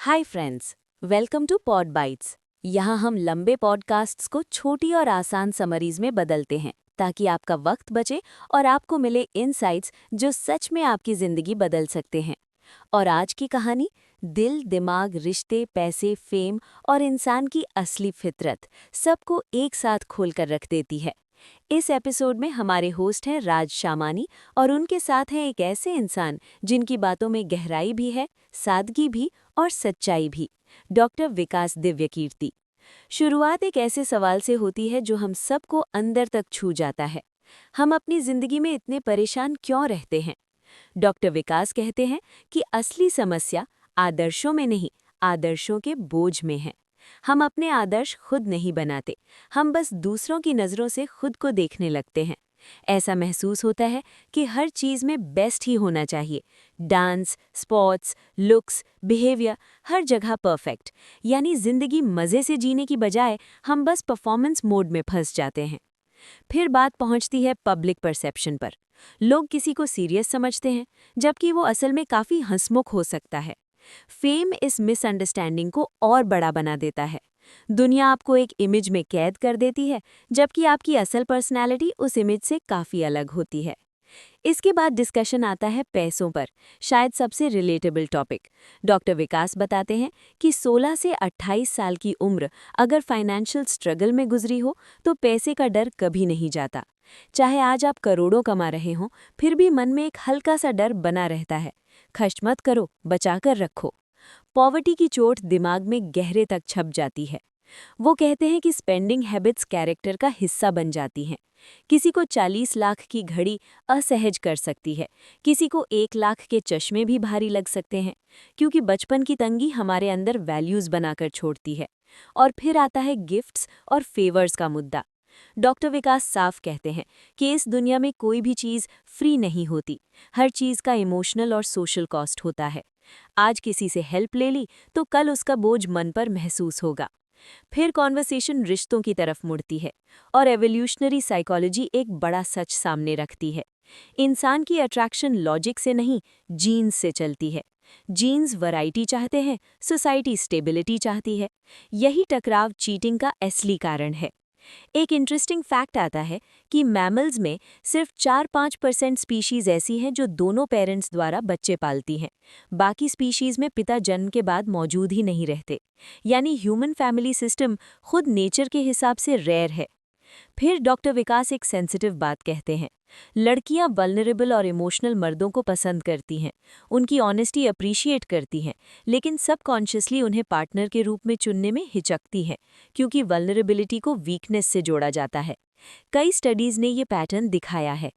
Hi friends, welcome to pod bytes. यहाँ हम लंबे पॉडकास्ट्स को छोटी और आसान समरीज में बदलते हैं ताकि आपका वक्त बचे और आपको मिले इनसाइट्स जो सच में आपकी ज़िंदगी बदल सकते हैं। और आज की कहानी दिल, दिमाग, रिश्ते, पैसे, फेम और इंसान की असली फितरत सबको एक साथ खोलकर रख देती है। इस एपिसोड में हमारे होस्ट हैं राज शामानी और उनके साथ हैं एक ऐसे इंसान जिनकी बातों में गहराई भी है, सादगी भी और सच्चाई भी, डॉक्टर विकास दिव्यकीर्ति। शुरुआत एक ऐसे सवाल से होती है जो हम सबको अंदर तक छू जाता है। हम अपनी जिंदगी में इतने परेशान क्यों रहते हैं? डॉक्टर विकास कहते हैं कि असली समस्या आदर्शों में नहीं, आदर्शों के बोझ में है। हम अपने आदर्श खुद नहीं बनाते, हम बस दूसरों की नज़रों से खुद को देखने लगते हैं। ऐसा महसूस होता है कि हर चीज़ में बेस्ट ही होना चाहिए। डांस, स्पोर्ट्स, लुक्स, बिहेवियर, हर जगह परफेक्ट। यानी ज़िंदगी मज़े से जीने की बजाय हम बस परफॉर्मेंस मोड में फंस जाते हैं। फिर बात पहुंचती है पब्लिक परसेप्शन पर। लोग किसी को सीरियस समझते हैं, जबकि वो असल में काफ़ी हंसमुख हो सकता है। फेम इस मिसअंडरस्टैंडिंग को और बड़ा बना देता है। दुनिया आपको एक इमेज में कैद कर देती है, जबकि आपकी असल पर्सनैलिटी उस इमेज से काफ़ी अलग होती है। इसके बाद डिस्कशन आता है पैसों पर, शायद सबसे रिलेटेबल टॉपिक। डॉक्टर विकास बताते हैं कि 16 से 28 साल की उम्र अगर फाइनेंशियल स्ट्रगल में गुजरी हो तो पैसे का डर कभी नहीं जाता। चाहे आज आप करोड़ों कमा रहे हों, फिर भी मन में एक हल्का सा डर बना रहता है। खर्च मत करो, बचा कर रखो। पॉवर्टी की चोट दिमाग में गहरे तक छप जाती है। वो कहते हैं कि स्पेंडिंग हैबिट्स कैरेक्टर का हिस्सा बन जाती हैं। किसी को 40 लाख की घड़ी असहज कर सकती है, किसी को 1 लाख के चश्मे भी भारी लग सकते हैं, क्योंकि बचपन की तंगी हमारे अंदर वैल्यूज़ बनाकर छोड़ती है। और फिर आता है गिफ्ट्स और फेवर्स का मुद्दा। डॉक्टर विकास साफ कहते हैं कि इस दुनिया में कोई भी चीज़ फ्री नहीं होती, हर चीज़ का इमोशनल और सोशल कॉस्ट होता है। आज किसी से हेल्प ले ली तो कल उसका बोझ मन पर महसूस होगा। फिर कॉन्वर्सेशन रिश्तों की तरफ मुड़ती है और एवोल्यूशनरी साइकोलॉजी एक बड़ा सच सामने रखती है। इंसान की अट्रैक्शन लॉजिक से नहीं, जीन्स से चलती है। जीन्स वैरायटी चाहते हैं, सोसाइटी स्टेबिलिटी चाहती है। यही टकराव चीटिंग का असली कारण है। एक इंटरेस्टिंग फैक्ट आता है कि मैमल्स में सिर्फ 4-5% स्पीशीज़ ऐसी हैं जो दोनों पेरेंट्स द्वारा बच्चे पालती हैं। बाकी स्पीशीज़ में पिता जन्म के बाद मौजूद ही नहीं रहते। यानी ह्यूमन फैमिली सिस्टम खुद नेचर के हिसाब से रेयर है। फिर डॉक्टर विकास एक सेंसिटिव बात कहते हैं। लड़कियां वल्नरेबल और इमोशनल मर्दों को पसंद करती हैं, उनकी ऑनेस्टी अप्रिशिएट करती हैं, लेकिन सबकॉन्शियसली उन्हें पार्टनर के रूप में चुनने में हिचकती हैं, क्योंकि वल्नरेबिलिटी को वीकनेस से जोड़ा जाता है। कई स्टडीज़ ने ये पैटर्न दिखाया है।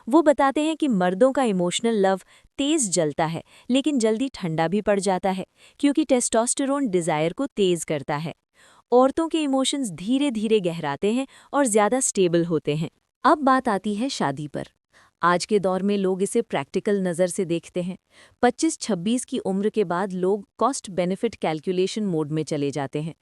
वो बताते हैं कि मर्दों का इमोशनल लव तेज जलता है, लेकिन जल्दी ठंडा भी पड़ जाता है, क्योंकि टेस्टोस्टेरोन डिज़ायर को तेज करता है। औरतों के इमोशंस धीरे धीरे गहराते हैं और ज़्यादा स्टेबल होते हैं। अब बात आती है शादी पर। आज के दौर में लोग इसे प्रैक्टिकल नज़र से देखते हैं। 25-26 की उम्र के बाद लोग कॉस्ट बेनिफिट कैलकुलेशन मोड में चले जाते हैं।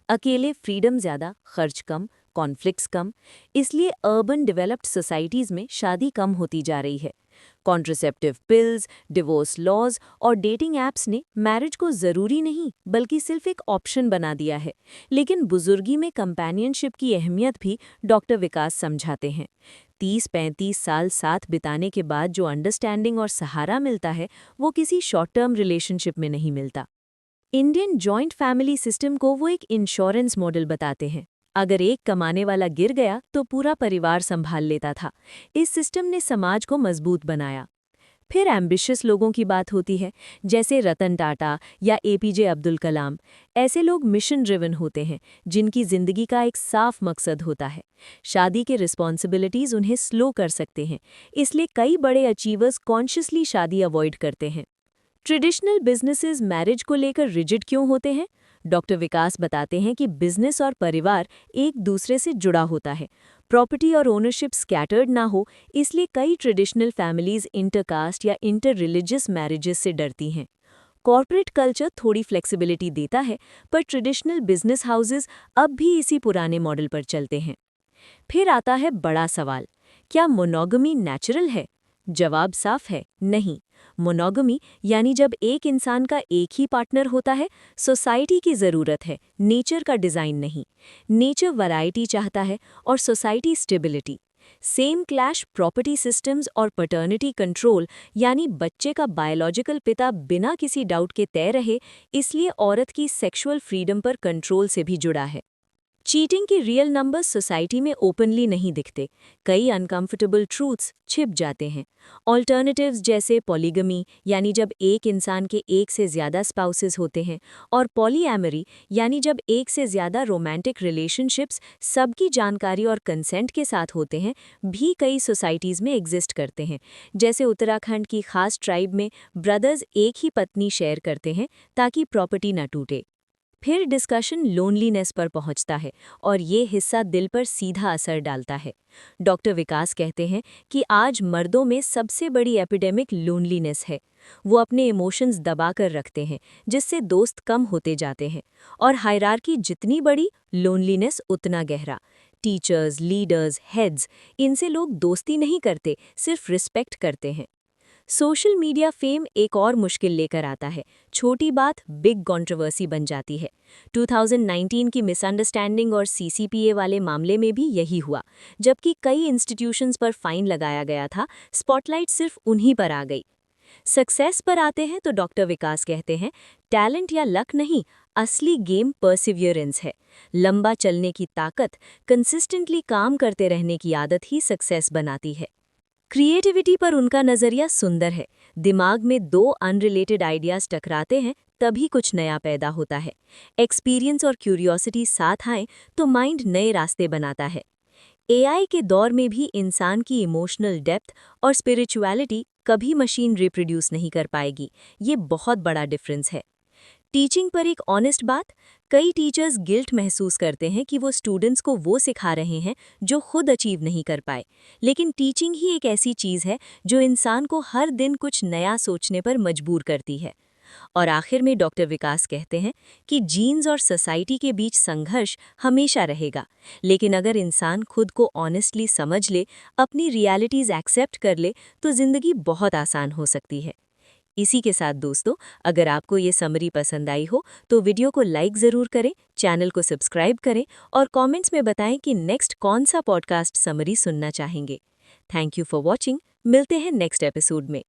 अकेले फ्रीडम ज़्यादा, खर्च कम, कॉन्फ्लिक्ट्स कम। इसलिए अर्बन डेवलप्ड सोसाइटीज़ में शादी कम होती जा रही है। कॉन्ट्रासेप्टिव पिल्स, डिवोर्स लॉज और डेटिंग ऐप्स ने मैरिज को ज़रूरी नहीं बल्कि सिर्फ एक ऑप्शन बना दिया है। लेकिन बुजुर्गी में कंपेनियनशिप की अहमियत भी डॉक्टर विकास समझाते हैं। 30-35 साल साथ बिताने के बाद जो अंडरस्टैंडिंग और सहारा मिलता है, वो किसी शॉर्ट टर्म रिलेशनशिप में नहीं मिलता। इंडियन जॉइंट फैमिली सिस्टम को वो एक इंश्योरेंस मॉडल बताते हैं। अगर एक कमाने वाला गिर गया तो पूरा परिवार संभाल लेता था। इस सिस्टम ने समाज को मजबूत बनाया। फिर एम्बिशियस लोगों की बात होती है, जैसे रतन टाटा या एपीजे अब्दुल कलाम। ऐसे लोग मिशन ड्रिवन होते हैं, जिनकी जिंदगी का एक साफ मकसद होता है। शादी के रिस्पॉन्सिबिलिटीज़ उन्हें स्लो कर सकते हैं, इसलिए कई बड़े अचीवर्स कॉन्शियसली शादी अवॉइड करते हैं। ट्रेडिशनल बिजनेसेस मैरिज को लेकर रिजिड क्यों होते हैं? डॉक्टर विकास बताते हैं कि बिजनेस और परिवार एक दूसरे से जुड़ा होता है। प्रॉपर्टी और ओनरशिप स्कैटर्ड ना हो, इसलिए कई ट्रेडिशनल फैमिलीज इंटरकास्ट या इंटर रिलीजियस मैरिजेस से डरती हैं। कॉर्पोरेट कल्चर थोड़ी फ्लेक्सिबिलिटी देता है, पर ट्रेडिशनल बिजनेस हाउसेस अब भी इसी पुराने मॉडल पर चलते हैं। फिर आता है बड़ा सवाल, क्या मोनोगमी नेचुरल है? जवाब साफ है, नहीं। मोनोगमी यानी जब एक इंसान का एक ही पार्टनर होता है, सोसाइटी की ज़रूरत है, नेचर का डिज़ाइन नहीं। नेचर वैरायटी चाहता है और society stability. Same clash property systems और पैटर्निटी कंट्रोल यानी बच्चे का बायोलॉजिकल पिता बिना किसी डाउट के तय रहे, इसलिए औरत की सेक्सुअल फ्रीडम पर कंट्रोल से भी जुड़ा है। चीटिंग के रियल नंबर्स सोसाइटी में ओपनली नहीं दिखते। कई अनकंफर्टेबल ट्रूथ्स छिप जाते हैं। ऑल्टरनेटिव्स जैसे पॉलीगमी यानी जब एक इंसान के एक से ज़्यादा स्पाउसेस होते हैं, और पॉलीएमरी यानी जब एक से ज़्यादा रोमांटिक रिलेशनशिप्स सबकी जानकारी और कंसेंट के साथ होते हैं, भी कई सोसाइटीज़ में एग्जिस्ट करते हैं। जैसे उत्तराखंड की खास ट्राइब में ब्रदर्स एक ही पत्नी शेयर करते हैं ताकि प्रॉपर्टी न टूटे। फिर डिस्कशन लोनलीनेस पर पहुंचता है और ये हिस्सा दिल पर सीधा असर डालता है। डॉक्टर विकास कहते हैं कि आज मर्दों में सबसे बड़ी एपिडेमिक लोनलीनेस है। वो अपने इमोशंस दबा कर रखते हैं, जिससे दोस्त कम होते जाते हैं, और हायरार्की जितनी बड़ी, लोनलीनेस उतना गहरा। टीचर्स, लीडर्स, हेड्स, इनसे लोग दोस्ती नहीं करते, सिर्फ रिस्पेक्ट करते हैं। सोशल मीडिया फेम एक और मुश्किल लेकर आता है। छोटी बात बिग कंट्रोवर्सी बन जाती है। 2019 की मिसअंडरस्टैंडिंग और सीसीपीए वाले मामले में भी यही हुआ। जबकि कई इंस्टीट्यूशंस पर फाइन लगाया गया था, स्पॉटलाइट सिर्फ उन्हीं पर आ गई। सक्सेस पर आते हैं तो डॉक्टर विकास कहते हैं, टैलेंट या लक नहीं, असली गेम परसिवियरेंस है। लंबा चलने की ताकत, कंसिस्टेंटली काम करते रहने की आदत ही सक्सेस बनाती है। क्रिएटिविटी पर उनका नज़रिया सुंदर है। दिमाग में दो अनरिलेटेड आइडियाज़ टकराते हैं, तभी कुछ नया पैदा होता है। एक्सपीरियंस और क्यूरियोसिटी साथ आए तो माइंड नए रास्ते बनाता है। एआई के दौर में भी इंसान की इमोशनल डेप्थ और स्पिरिचुअलिटी कभी मशीन रिप्रोड्यूस नहीं कर पाएगी। ये बहुत बड़ा डिफरेंस है। टीचिंग पर एक ऑनेस्ट बात, कई टीचर्स गिल्ट महसूस करते हैं कि वो स्टूडेंट्स को वो सिखा रहे हैं जो खुद अचीव नहीं कर पाए। लेकिन टीचिंग ही एक ऐसी चीज़ है जो इंसान को हर दिन कुछ नया सोचने पर मजबूर करती है। और आखिर में डॉक्टर विकास कहते हैं कि जीन्स और सोसाइटी के बीच संघर्ष हमेशा रहेगा, लेकिन अगर इंसान खुद को ऑनेस्टली समझ ले, अपनी रियलिटीज़ एक्सेप्ट कर ले, तो ज़िंदगी बहुत आसान हो सकती है। इसी के साथ दोस्तों, अगर आपको ये समरी पसंद आई हो तो वीडियो को लाइक ज़रूर करें, चैनल को सब्सक्राइब करें और कमेंट्स में बताएं कि नेक्स्ट कौन सा पॉडकास्ट समरी सुनना चाहेंगे। Thank you for watching. मिलते हैं नेक्स्ट एपिसोड में।